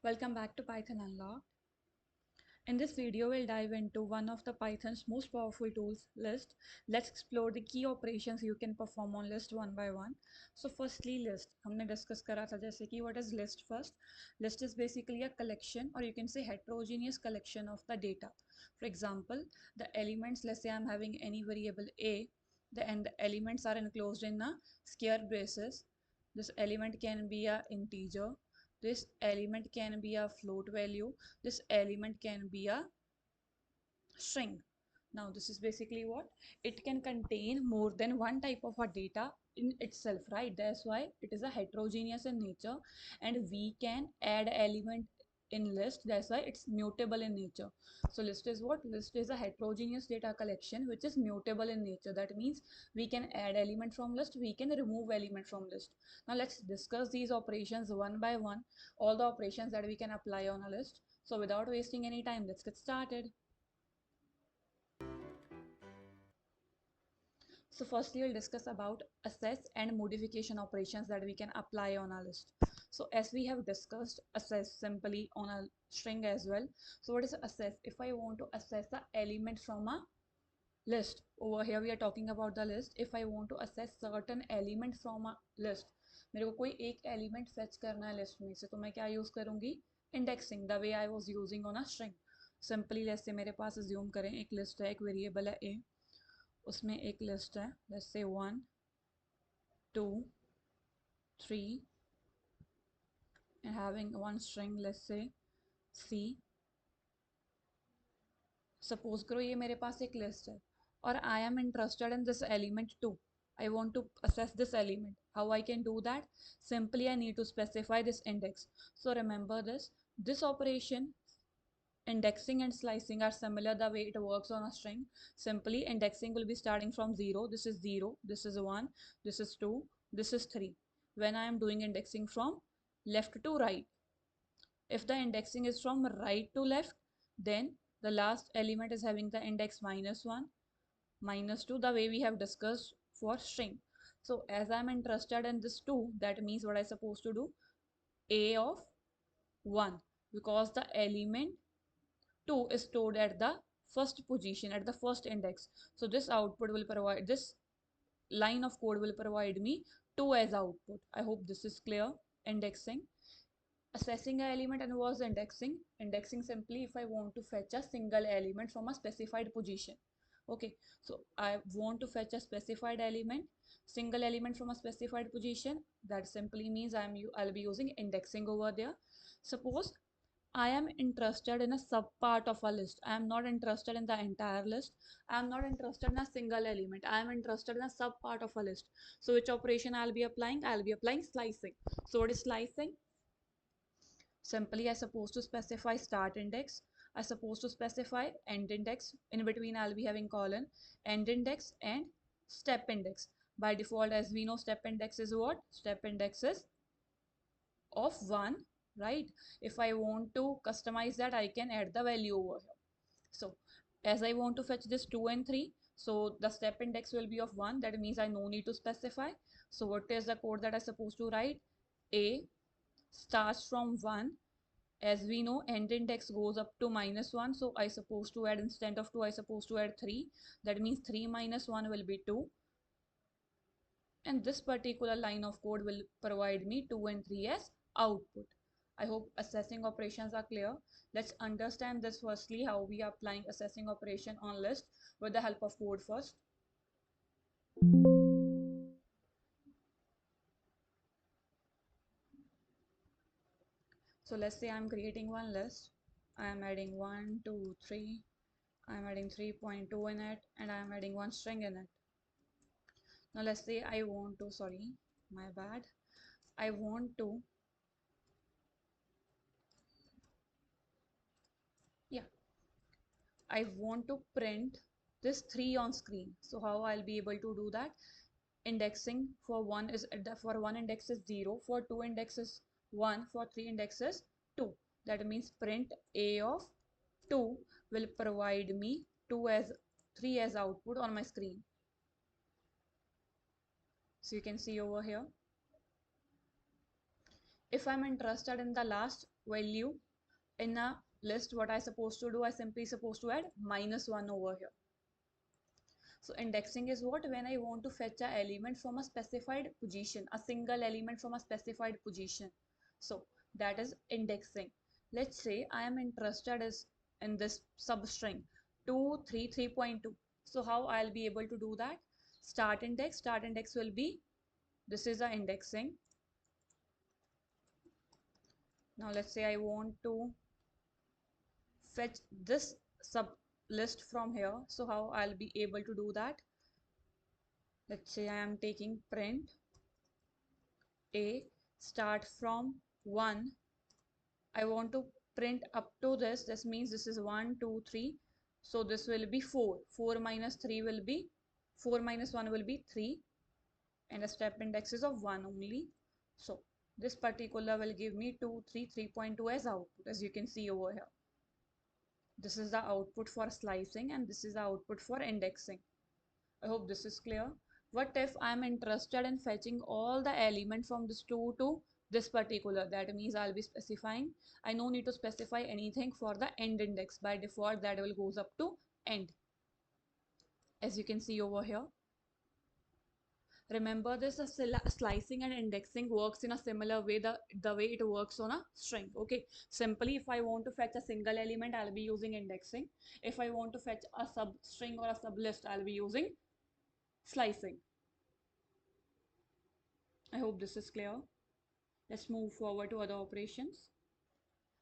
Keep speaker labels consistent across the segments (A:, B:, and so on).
A: Welcome back to Python Unlocked. In this video, we'll dive into one of the Python's most powerful tools, list. Let's explore the key operations you can perform on list one by one. So firstly, list. हमने discuss करा था जैसे कि what is list first? List is basically a collection or you can say heterogeneous collection of the data. For example, the elements, let's say I'm having any variable a, and the elements are enclosed in a square braces. This element can be a integer. This element can be a float value. This element can be a string. Now this is basically what? It can contain more than one type of a data in itself, right? That's why it is a heterogeneous in nature and we can add element in list. That's why it's mutable in nature. So list is what? List is a heterogeneous data collection which is mutable in nature. That means we can add element from list, we can remove element from list. Now let's discuss these operations one by one, all the operations that we can apply on a list. So without wasting any time, let's get started. So firstly, we'll discuss about access and modification operations that we can apply on our list. So as we have discussed, access simply on a string as well. So what is access? If I want to access the element from a list, over here we are talking about the list. If I want to access certain element from a list, मेरे को कोई एक element fetch करना है list में से, तो मैं क्या use करूँगी? Indexing, the way I was using on a string. Simply let's say मेरे पास assume करें एक list है, एक variable है a, उसमें एक लिस्ट है, let's say 1 2 3 and having one string, let's say c. Suppose करो ये मेरे पास एक लिस्ट है और I am interested in this element two. I want to assess this element. How I can do that? Simply I need to specify this index. So remember this operation, indexing and slicing, are similar the way it works on a string. Simply indexing will be starting from 0. This is 0, this is 1, this is 2, this is 3. When I am doing indexing from left to right, if the indexing is from right to left, then the last element is having the index -1, -2, the way we have discussed for string. So as I'm interested in this 2, that means what I supposed to do? A of 1, because the element 2 is stored at the first position, at the first index. So this output will provide, this line of code will provide me 2 as output. I hope this is clear. Indexing. Assessing an element and was indexing. Indexing simply if I want to fetch a single element from a specified position. Okay, so I want to fetch a specified element, single element from a specified position. That simply means I'll be using indexing over there. Suppose I am interested in a sub part of a list. I am not interested in the entire list. I am not interested in a single element. I am interested in a sub part of a list. So which operation I'll be applying? I'll be applying slicing. So what is slicing? Simply I supposed to specify start index. I supposed to specify end index. In between I'll be having colon, end index and step index. By default, as we know, step index is what? Step index is of 1, right? If I want to customize that, I can add the value over here. So as I want to fetch this 2 and 3, so the step index will be of 1. That means I no need to specify. So what is the code that I supposed to write? A starts from 1. As we know, end index goes up to -1. So I supposed to add, instead of 2, I supposed to add 3. That means 3 minus 1 will be 2. And this particular line of code will provide me 2 and 3 as output. I hope assessing operations are clear. Let's understand this firstly, how we are applying assessing operation on list with the help of code first. So let's say I'm creating one list. I am adding 1, 2, 3. I am adding 3.2 in it and I am adding one string in it. Now let's say I want to, sorry, my bad. I want to, yeah, I want to print this 3 on screen. So how I'll be able to do that? Indexing for 1 is, for 1 index is 0, for 2 index is 1, for 3 index is 2. That means print A of 2 will provide me 2 as 3 as output on my screen. So you can see over here. If I'm interested in the last value in a list, what I supposed to do, I simply supposed to add -1 over here. So indexing is what? When I want to fetch a element from a specified position, a single element from a specified position. So that is indexing. Let's say I am interested in this substring 233.2. So how I'll be able to do that? Start index will be, this is the indexing. Now let's say I want to fetch this sub list from here. So how I'll be able to do that? Let's say I am taking print a start from 1. I want to print up to this means this is 1 2 3, so this will be 4. 4 minus 3 will be 4 minus 1 will be 3, and a step index is of 1 only. So this particular will give me 233.2 as output, as you can see over here. This is the output for slicing and this is the output for indexing. I hope this is clear. What if I'm interested in fetching all the element from this 2 to this particular? That means I'll be specifying, I no need to specify anything for the end index. By default, that will goes up to end, as you can see over here. Remember this, slicing and indexing works in a similar way, the way it works on a string. Okay, simply if I want to fetch a single element, I'll be using indexing. If I want to fetch a substring or a sublist, I'll be using slicing. I hope this is clear. Let's move forward to other operations.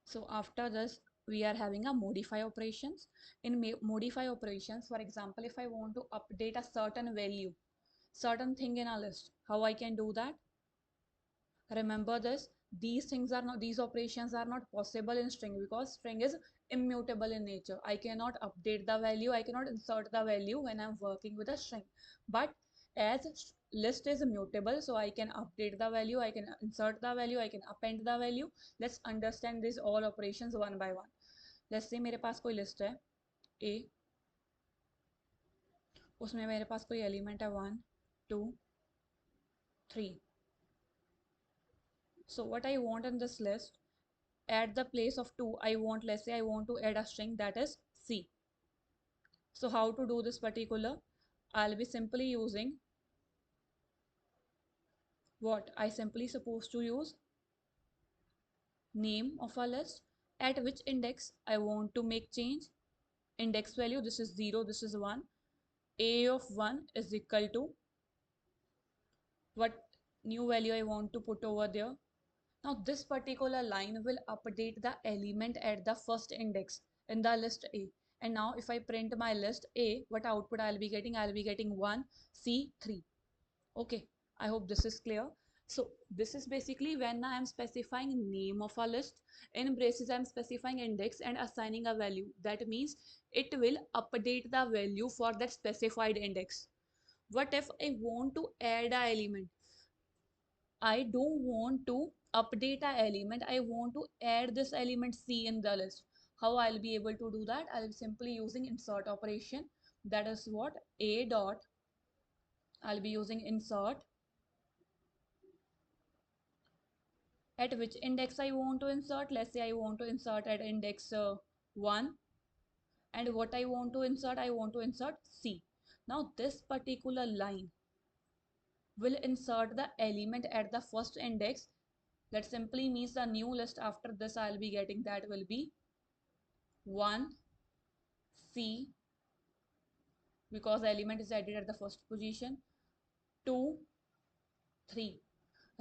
A: So after this, we are having a modify operations. In modify operations, for example, if I want to update a certain value, certain thing in a list, how I can do that? Remember this, these operations are not possible in string because string is immutable in nature. I cannot update the value, I cannot insert the value when I'm working with a string. But as list is immutable, so I can update the value, I can insert the value, I can append the value. Let's understand these all operations one by one. Let's say मेरे पास कोई list है A, उसमें मेरे पास कोई element है 1 2 3. So what I want in this list, at the place of 2, I want, let's say I want to add a string that is C. So how to do this particular? I'll be simply using what? I simply supposed to use name of a list, at which index I want to make change. Index value, this is 0, this is 1. A of 1 is equal to what new value I want to put over there. Now this particular line will update the element at the first index in the list A. And now if I print my list A, what output I'll be getting? I'll be getting 1 C 3. Okay, I hope this is clear. So this is basically when I am specifying name of a list. In braces I am specifying index and assigning a value. That means it will update the value for that specified index. What if I want to add a element? I don't want to update a element. I want to add this element C in the list. How I'll be able to do that? I'll simply using insert operation. That is what? A dot. I'll be using insert. At which index I want to insert? Let's say I want to insert at index 1. And what I want to insert? I want to insert C. Now this particular line will insert the element at the first index. That simply means the new list after this I'll be getting, that will be 1 C, because the element is added at the first position, 2 3.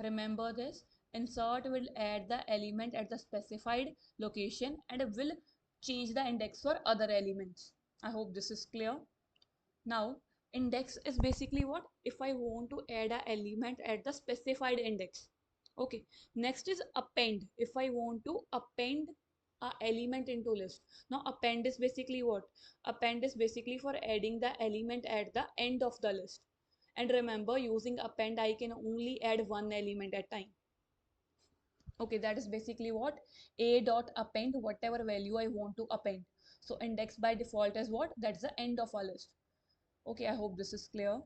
A: Remember this, insert will add the element at the specified location and will change the index for other elements. I hope this is clear. Now index is basically what? If I want to add an element at the specified index. Okay, next is append. If I want to append a element into list. Now append is basically what? Append is basically for adding the element at the end of the list. And remember, using append I can only add one element at a time. Okay, that is basically what? A dot append whatever value I want to append. So index by default is what? That's the end of a list. Okay, I hope this is clear.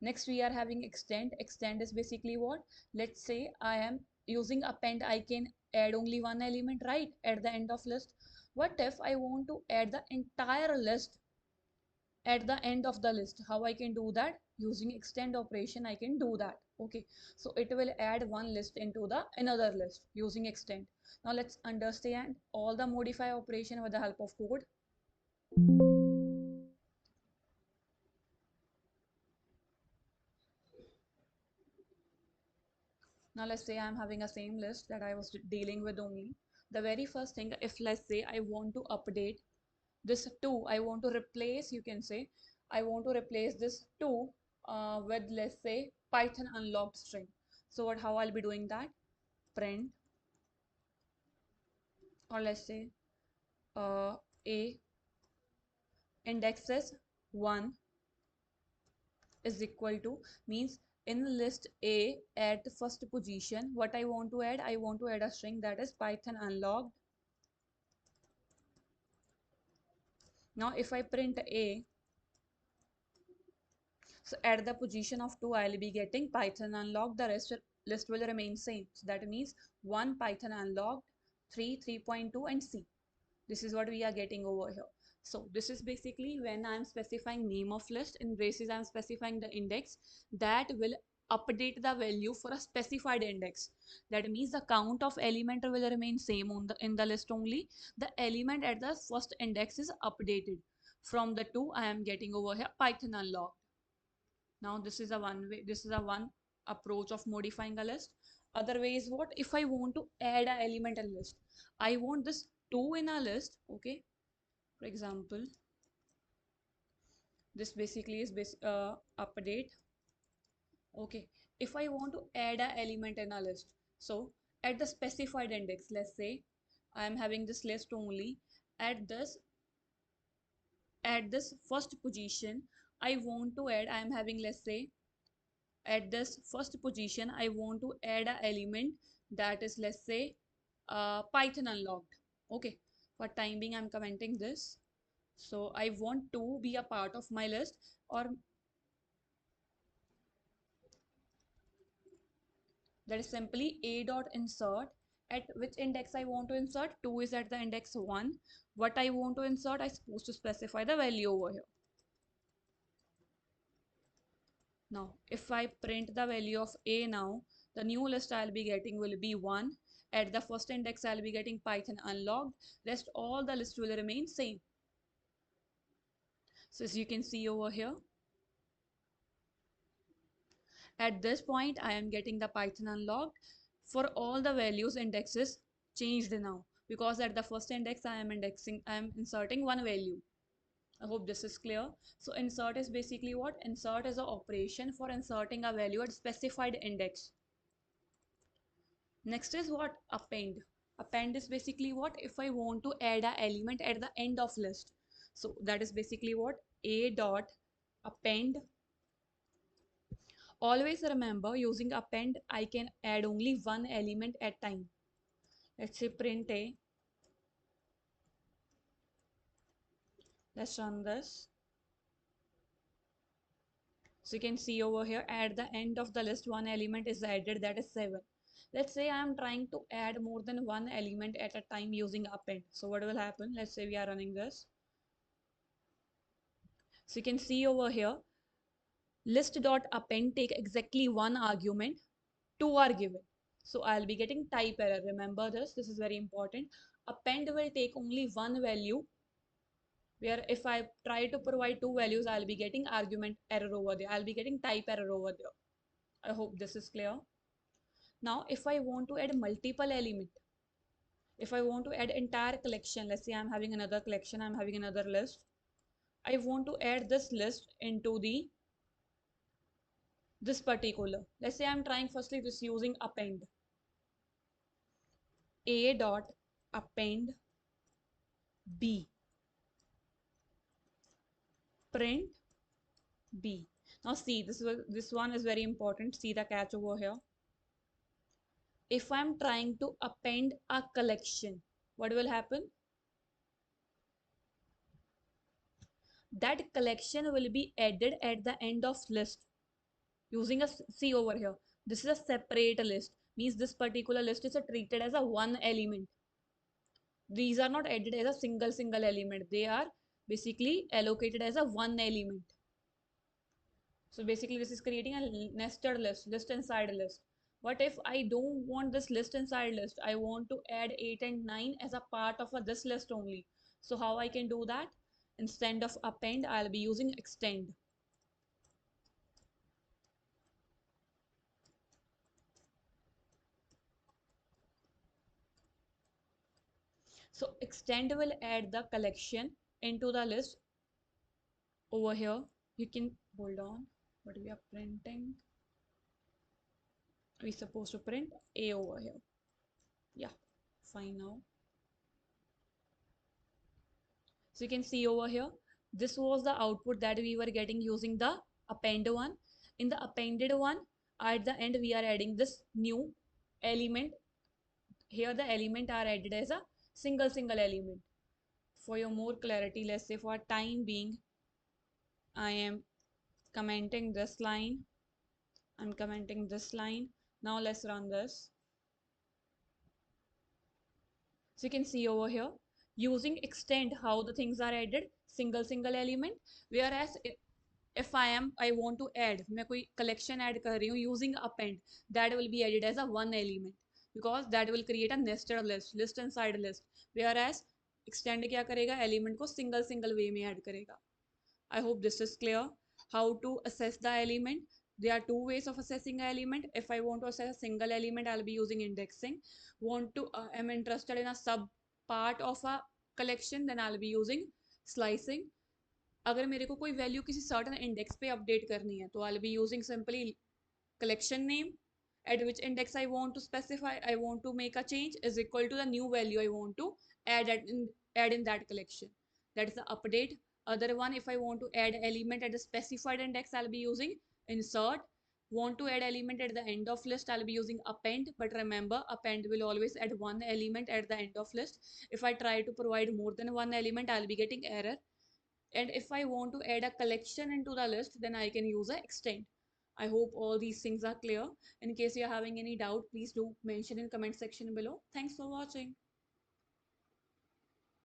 A: Next we are having extend. Extend is basically what? Let's say I am using append I can add only one element, right, at the end of list. What if I want to add the entire list at the end of the list? How I can do that? Using extend operation I can do that. Okay, so it will add one list into the another list using extend. Now let's understand all the modify operation with the help of code. Now let's say I'm having a same list that I was dealing with only. The very first thing, if let's say I want to update this 2, I want to replace, you can say, I want to replace this 2 with, let's say, Python unlocked string. So what, how I'll be doing that? Print, or let's say a indexes 1 is equal to, means in list A at the first position, what I want to add? I want to add a string that is Python unlocked. Now if I print A, so at the position of 2, I'll be getting Python unlocked. The rest list will remain same. So that means 1 Python unlocked, 3, 3.2 and C. This is what we are getting over here. So this is basically when I'm specifying name of list. In braces, I'm specifying the index that will update the value for a specified index. That means the count of element will remain same on the in the list only. The element at the first index is updated. From the 2, I am getting over here Python unlocked. Now this is a one way, this is a one approach of modifying a list. Other way is what, if I want to add an element in list, I want this 2 in a list. Okay, for example, this basically is update. Okay, if I want to add an element in a list, so at the specified index, let's say I am having this list only, at this first position I want to add, I am having, let's say, at this first position I want to add an element that is, let's say, Python unlocked. Okay, for time being I'm commenting this. So I want to be a part of my list, or that is simply a dot insert. At which index I want to insert? 2 is at the index 1. What I want to insert, I supposed to specify the value over here. Now, if I print the value of A now, the new list I'll be getting will be 1. At the first index, I'll be getting Python unlocked. Rest all the list will remain same. So as you can see over here, at this point, I am getting the Python unlocked. For all the values, indexes changed now. Because at the first index, I am inserting one value. I hope this is clear. So insert is basically what? Insert is an operation for inserting a value at specified index. Next is what? Append. Append is basically what? If I want to add an element at the end of list. So that is basically what? A dot append. Always remember, using append, I can add only one element at time. Let's say print A. Let's run this. So you can see over here at the end of the list, one element is added, that is 7. Let's say I am trying to add more than one element at a time using append. So what will happen? Let's say we are running this. So you can see over here, list.append take exactly one argument, 2 are given. So I'll be getting type error. Remember this, this is very important. Append will take only one value, where if I try to provide two values, I'll be getting argument error over there. I'll be getting type error over there. I hope this is clear. Now, if I want to add multiple element, if I want to add entire collection, let's say I'm having another collection, I'm having another list. I want to add this list into this particular. Let's say I'm trying firstly this using append. A dot append B. Print B. Now see, this one is very important. See the catch over here. If I'm trying to append a collection, what will happen? That collection will be added at the end of list using a C over here. This is a separate list. means this particular list is treated as a one element. These are not added as a single element, they are basically allocated as a one element. So basically this is creating a nested list inside a list. What if I don't want this list inside list? I want to add 8 and 9 as a part of this list only. So how I can do that? Instead of append, I'll be using extend. So extend will add the collection into the list over here. You can hold on, what we are printing. We supposed to print A over here. Yeah, fine now. So you can see over here, this was the output that we were getting using the append one. In the appended one, at the end, we are adding this new element. Here the element are added as a single element. For your more clarity, let's say for time being, I am commenting this line. I'm commenting this line. Now let's run this. So you can see over here, using extend how the things are added, single element. Whereas if I want to add, मैं कोई collection add कर रही हूँ using append, that will be added as a one element because that will create a nested list inside list. Whereas extend क्या करेगा, element को single way में add करेगा. I hope this is clear. How to assess the element? There are two ways of assessing an element. If I want to assess a single element, I'll be using indexing. Want to am interested in a sub part of a collection, then I'll be using slicing. अगर मेरे को कोई value किसी certain index पे update करनी है तो I be using simply collection name at which index I want to specify, I want to make a change is equal to the new value I want to add in that collection. That is the update. Other one, if I want to add element at the specified index, I'll be using insert. Want to add element at the end of list, I'll be using append. But remember, append will always add one element at the end of list. If I try to provide more than one element, I'll be getting error. And if I want to add a collection into the list, then I can use a extend. I hope all these things are clear. In case you're having any doubt, please do mention in comment section below. Thanks for watching.